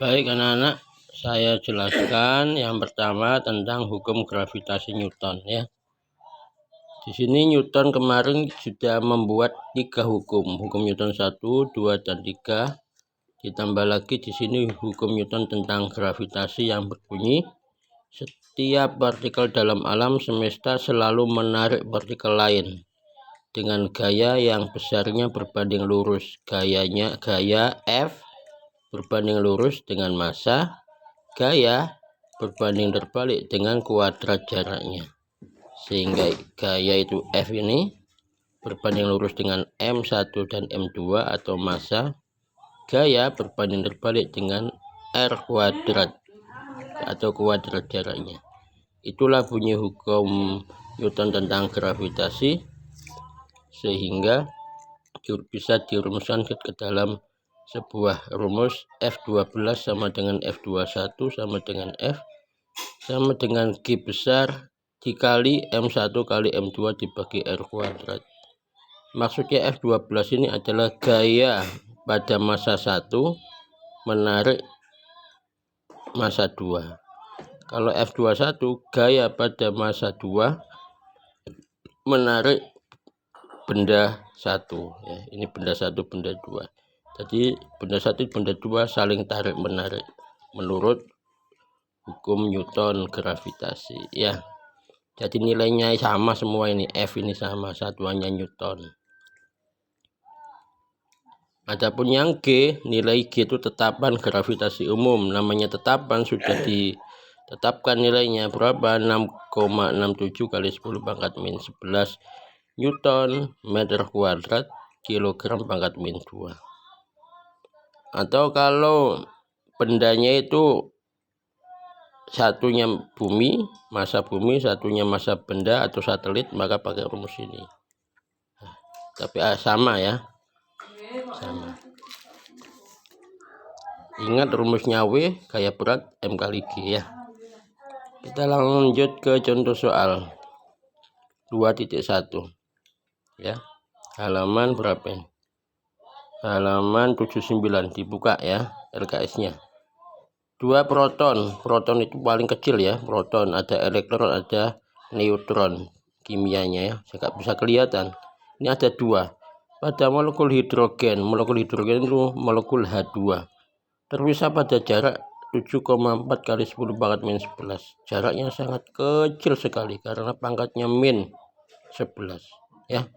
Baik anak-anak, saya jelaskan yang pertama tentang hukum gravitasi Newton ya. Di sini Newton kemarin sudah membuat 3 hukum Newton 1, 2, dan 3. Ditambah lagi di sini hukum Newton tentang gravitasi yang berbunyi setiap partikel dalam alam semesta selalu menarik partikel lain dengan gaya yang besarnya berbanding lurus. Gaya F berbanding lurus dengan massa, gaya berbanding terbalik dengan kuadrat jaraknya. Sehingga gaya itu F ini berbanding lurus dengan M1 dan M2 atau massa, gaya berbanding terbalik dengan R kuadrat atau kuadrat jaraknya. Itulah bunyi hukum Newton tentang gravitasi, sehingga bisa dirumuskan ke dalam sebuah rumus F12 sama dengan F21 sama dengan F sama dengan G besar dikali M1 kali M2 dibagi R kuadrat. Maksudnya F12 ini adalah gaya pada massa 1 menarik massa 2. Kalau F21 gaya pada massa 2 menarik benda 1 ya. Ini benda 1, benda 2. Jadi benda 1, benda 2 saling tarik menarik menurut hukum Newton gravitasi ya. Jadi nilainya sama semua, ini F ini sama, satuannya Newton. Adapun yang G, nilai G itu tetapan gravitasi umum. Namanya tetapan, sudah ditetapkan nilainya berapa? 6,67 kali 10 pangkat min 11 Newton meter kuadrat kilogram pangkat min 2. Atau kalau bendanya itu satunya bumi, massa bumi, satunya massa benda atau satelit, maka pakai rumus ini. Tapi sama ya, sama. Ingat rumusnya W gaya berat M kali G ya. Kita lanjut ke contoh soal 2.1 ya. Halaman berapa ini? Halaman 79, dibuka ya LKS-nya. 2 proton itu paling kecil ya, proton, ada elektron, ada neutron kimianya ya, saya bisa kelihatan. Ini ada 2 pada molekul hidrogen itu molekul H2 terpisah pada jarak 7,4 kali 10 pangkat min 11. Jaraknya sangat kecil sekali karena pangkatnya min 11 ya.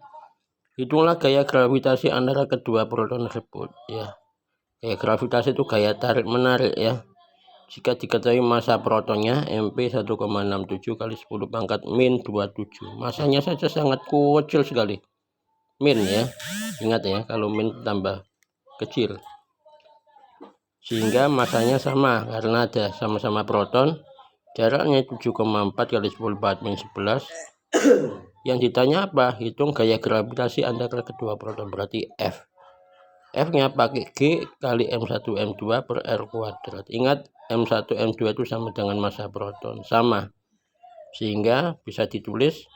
Hitunglah gaya gravitasi antara kedua proton tersebut ya. Gaya gravitasi itu gaya tarik menarik ya. Jika diketahui massa protonnya MP 1,67 kali 10 pangkat min 27. Masanya saja sangat kecil sekali. Min ya. Ingat ya, kalau min tambah kecil. Sehingga masanya sama karena ada sama-sama proton. Jaraknya 7,4 kali 10 pangkat min 11. Yang ditanya apa? Hitung gaya gravitasi antara kedua proton, berarti F. F-nya pakai G kali M1 M2 per R kuadrat. Ingat M1 M2 itu sama dengan massa proton, sama. Sehingga bisa ditulis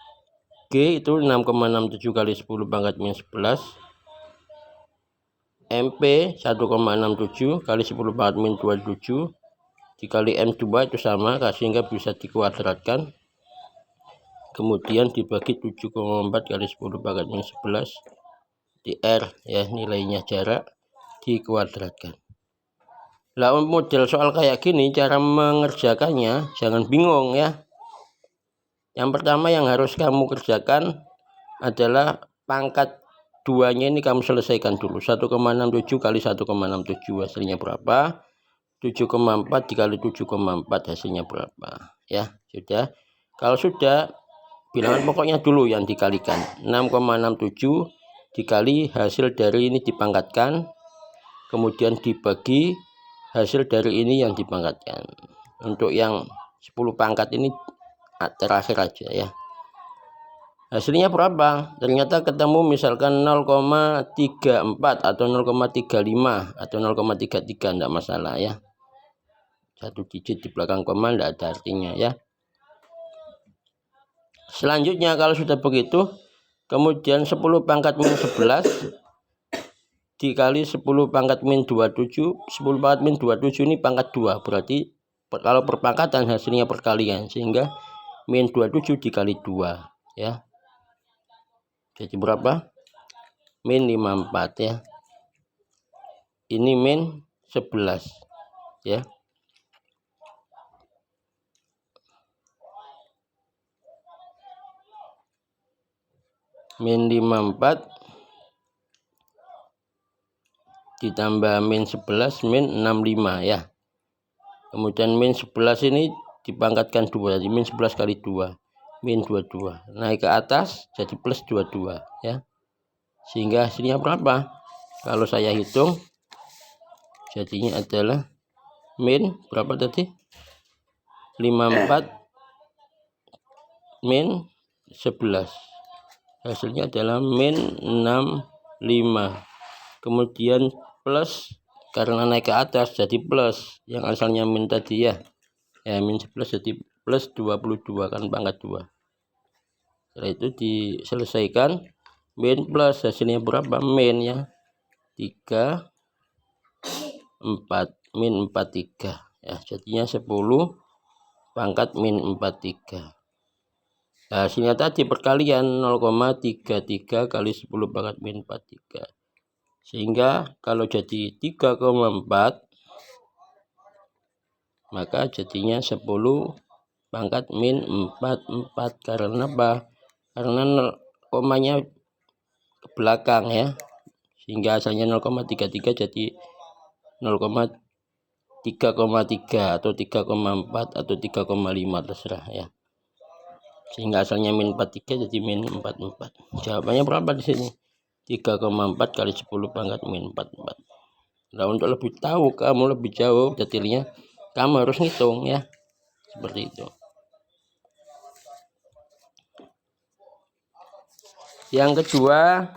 G itu 6,67 kali 10 pangkat min 11. MP 1,67 kali 10 pangkat min 27 dikali M2 itu sama, sehingga bisa dikuadratkan. Kemudian dibagi 7,4 kali 10 pangkat min 11 di R ya, nilainya jarak dikuadratkan. Lah model soal kayak gini cara mengerjakannya jangan bingung ya. Yang pertama yang harus kamu kerjakan adalah pangkat 2-nya ini kamu selesaikan dulu. 1,67 kali 1,67 hasilnya berapa? 7,4 dikali 7,4 hasilnya berapa? Ya, sudah. Kalau sudah, bilangan pokoknya dulu yang dikalikan. 6,67 dikali hasil dari ini dipangkatkan, kemudian dibagi hasil dari ini yang dipangkatkan. Untuk yang 10 pangkat ini terakhir aja ya. Hasilnya berapa? Ternyata ketemu misalkan 0,34 atau 0,35 atau 0,33, enggak masalah ya. Satu digit di belakang koma enggak ada artinya ya. Selanjutnya kalau sudah begitu, kemudian 10 pangkat min 11 dikali 10 pangkat min 27. 10 pangkat min 27 ini pangkat 2. Berarti kalau perpangkatan hasilnya perkalian, sehingga min 27 dikali 2 ya. Jadi berapa? Min 54 ya. Ini min 11 ya. Min 54 ditambah min 11 min 65 ya. Kemudian min 11 ini dipangkatkan 2, jadi min 11 kali 2 min 22, naik ke atas jadi plus 22 ya. Sehingga hasilnya berapa? Kalau saya hitung jadinya adalah min berapa tadi? 54 min 11. Hasilnya adalah min 65. Kemudian plus, karena naik ke atas jadi plus, yang asalnya min tadi ya. Ya min 11 jadi plus 22 kan pangkat 2. Setelah itu diselesaikan, min plus hasilnya berapa? Min ya 3 4 min 43 ya, jadinya 10 pangkat min 43. Hasilnya tadi perkalian 0,33 kali 10 pangkat min 43. Sehingga kalau jadi 3,4 maka jadinya 10 pangkat min 44. Karena apa? Karena komanya ke belakang ya. Sehingga asalnya 0,33 jadi 0,3,3 atau 3,4 atau 3,5 terserah ya. Sehingga asalnya min 43 jadi min 44. Jawabannya berapa di sini? 3,4 kali 10 pangkat min 44. Nah, untuk lebih tahu, kamu lebih jauh detailnya, kamu harus ngitung ya. Seperti itu. Yang kedua,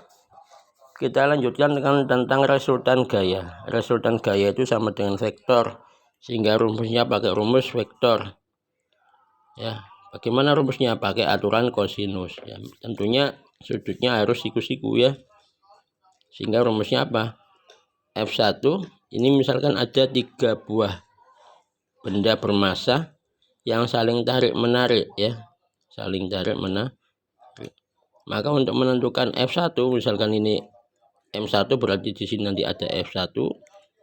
kita lanjutkan dengan tentang resultan gaya. Resultan gaya itu sama dengan vektor, sehingga rumusnya pakai rumus vektor. Ya, bagaimana rumusnya? Pakai aturan kosinus. Ya, tentunya sudutnya harus siku-siku ya. Sehingga rumusnya apa? F1 ini misalkan ada 3 buah benda bermassa yang saling tarik menarik ya. Saling tarik menarik. Maka untuk menentukan F1, misalkan ini M1 berarti di sini nanti ada F1,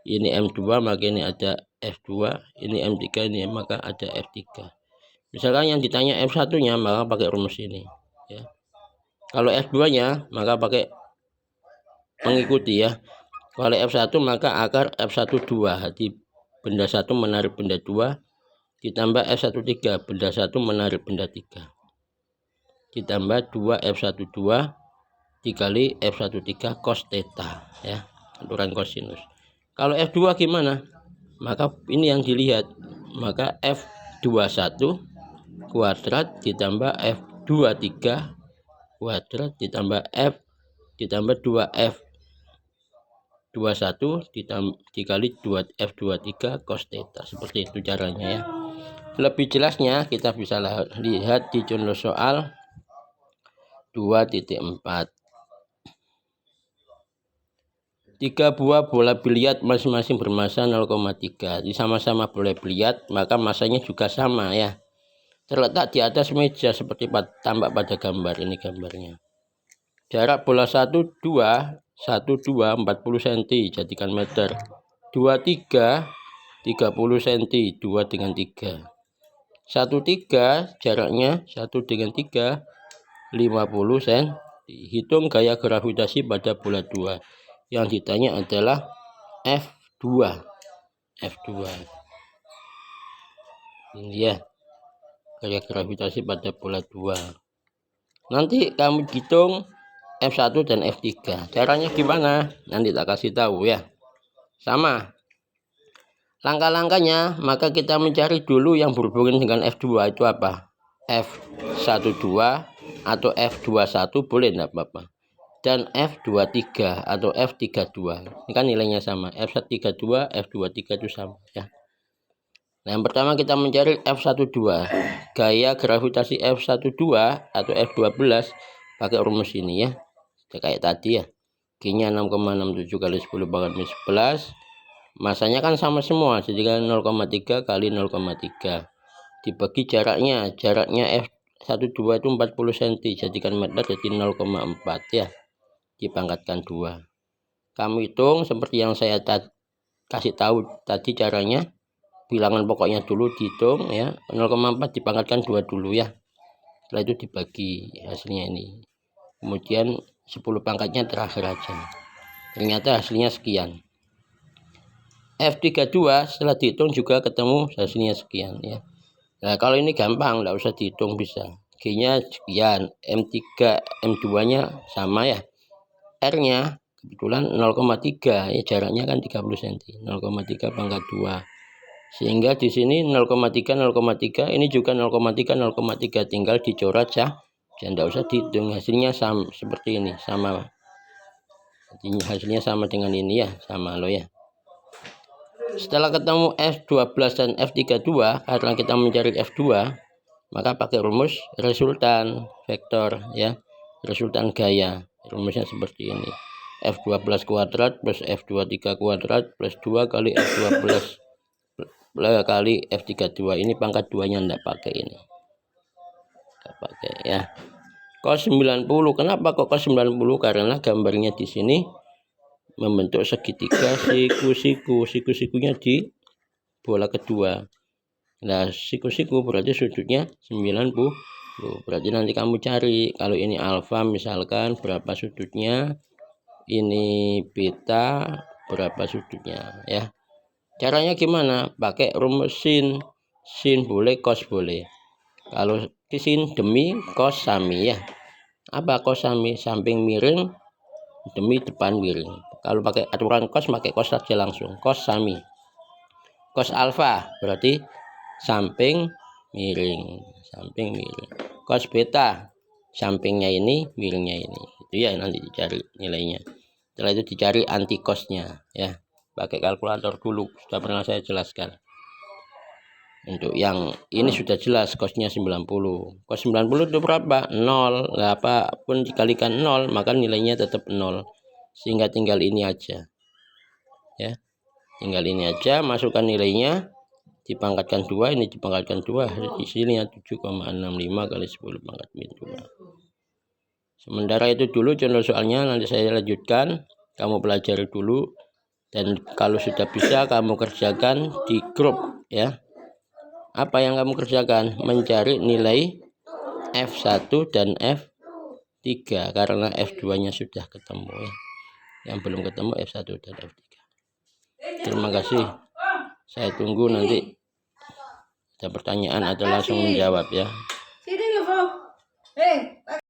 ini M2 maka ini ada F2, ini M3 ini maka ada F3. Misalkan yang ditanya F1-nya maka pakai rumus ini ya. Kalau F2-nya maka pakai mengikuti ya. Kalau F1 maka akar F1 2, jadi benda 1 menarik benda 2 ditambah F1 3, benda 1 menarik benda 3 ditambah 2 F1 2 dikali F1 3 cos theta ya, aturan kosinus. Kalau F2 gimana? Maka ini yang dilihat, maka F21 kuadrat ditambah F23 kuadrat ditambah F ditambah 2F 21 dikali 2F23 cos theta. Seperti itu caranya ya. Lebih jelasnya kita bisa lihat di contoh soal 2.4. 3 buah bola biliar masing-masing bermassa 0,3. Sama-sama bola biliar, maka massanya juga sama ya. Terletak di atas meja seperti tampak pada gambar. Ini gambarnya. Jarak bola 1 2 40 cm, jadikan meter. 2 3 30 cm, 2 dengan 3. 1 3 jaraknya 1 dengan 3 50 cm. Hitung gaya gravitasi pada bola 2. Yang ditanya adalah F2. Ini ya, gaya gravitasi pada bola 2. Nanti kamu hitung F1 dan F3. Caranya gimana? Nanti tak kasih tahu ya. Sama. Langkah-langkahnya, maka kita mencari dulu yang berhubungan dengan F2 itu apa? F12 atau F21 boleh enggak apa-apa. Dan F23 atau F32. Ini kan nilainya sama. F32, F23 itu sama ya. Nah, yang pertama kita mencari F12. Gaya gravitasi F12 atau F12 pakai rumus ini ya. Kayak tadi ya. G-nya 6,67 kali 10 pangkat min 11. Masanya kan sama semua, jadi kan 0,3 kali 0,3 dibagi jaraknya F12 itu 40 cm, jadikan meter jadi 0,4 ya, dipangkatkan 2. Kamu hitung seperti yang saya kasih tahu tadi caranya. Bilangan pokoknya dulu dihitung ya, 0,4 dipangkatkan 2 dulu ya. Setelah itu dibagi hasilnya ini. Kemudian 10 pangkatnya terakhir aja. Ternyata hasilnya sekian. F32 setelah dihitung juga ketemu hasilnya sekian ya. Nah, kalau ini gampang, nggak usah dihitung bisa. G-nya sekian, M3, M2-nya sama ya. R-nya kebetulan 0,3 ya, jaraknya kan 30 cm. 0,3 pangkat 2. Sehingga di sini 0,3 0,3, ini juga 0,3 0,3, tinggal dicoret ya. Dan tidak usah dihitung, hasilnya sama seperti ini, sama. Hasilnya sama dengan ini ya, sama lo ya. Setelah ketemu F12 dan F32, karena kita mencari F2, maka pakai rumus resultan vektor ya, resultan gaya. Rumusnya seperti ini. F12 kuadrat plus F23 kuadrat plus 2 kali F12 kali F32. Ini pangkat 2-nya enggak pakai ini. Enggak pakai ya. Cos 90. Kenapa kok cos 90? Karena gambarnya di sini membentuk segitiga siku-siku. Siku-sikunya di bola kedua. Nah, siku-siku berarti sudutnya 90. Berarti nanti kamu cari, kalau ini alfa misalkan berapa sudutnya, ini beta berapa sudutnya ya. Caranya gimana? Pakai rumus sin. Sin boleh, cos boleh. Kalau di sin demi cos sami ya. Apa cos sami? Samping miring demi depan miring. Kalau pakai aturan cos, pakai cos saja langsung. Cos sami. Cos alfa berarti samping miring. Samping miring. Cos beta sampingnya ini, miringnya ini. Itu ya, nanti dicari nilainya. Setelah itu dicari anti cosnya ya. Pakai kalkulator dulu, sudah pernah saya jelaskan. Untuk yang ini sudah jelas, cosnya 90. Cos 90 itu berapa? 0. Nah, apapun dikalikan 0 maka nilainya tetap 0. Sehingga tinggal ini aja ya, tinggal ini aja, masukkan nilainya, dipangkatkan 2, ini dipangkatkan 2, di sini 7,65 kali 10 pangkat min 2. Sementara itu dulu contoh soalnya, nanti saya lanjutkan, kamu pelajari dulu. Dan kalau sudah bisa kamu kerjakan di grup ya. Apa yang kamu kerjakan? Mencari nilai F1 dan F3, karena F2-nya sudah ketemu ya. Yang belum ketemu F1 dan F3. Terima kasih. Saya tunggu nanti ada pertanyaan atau langsung menjawab ya.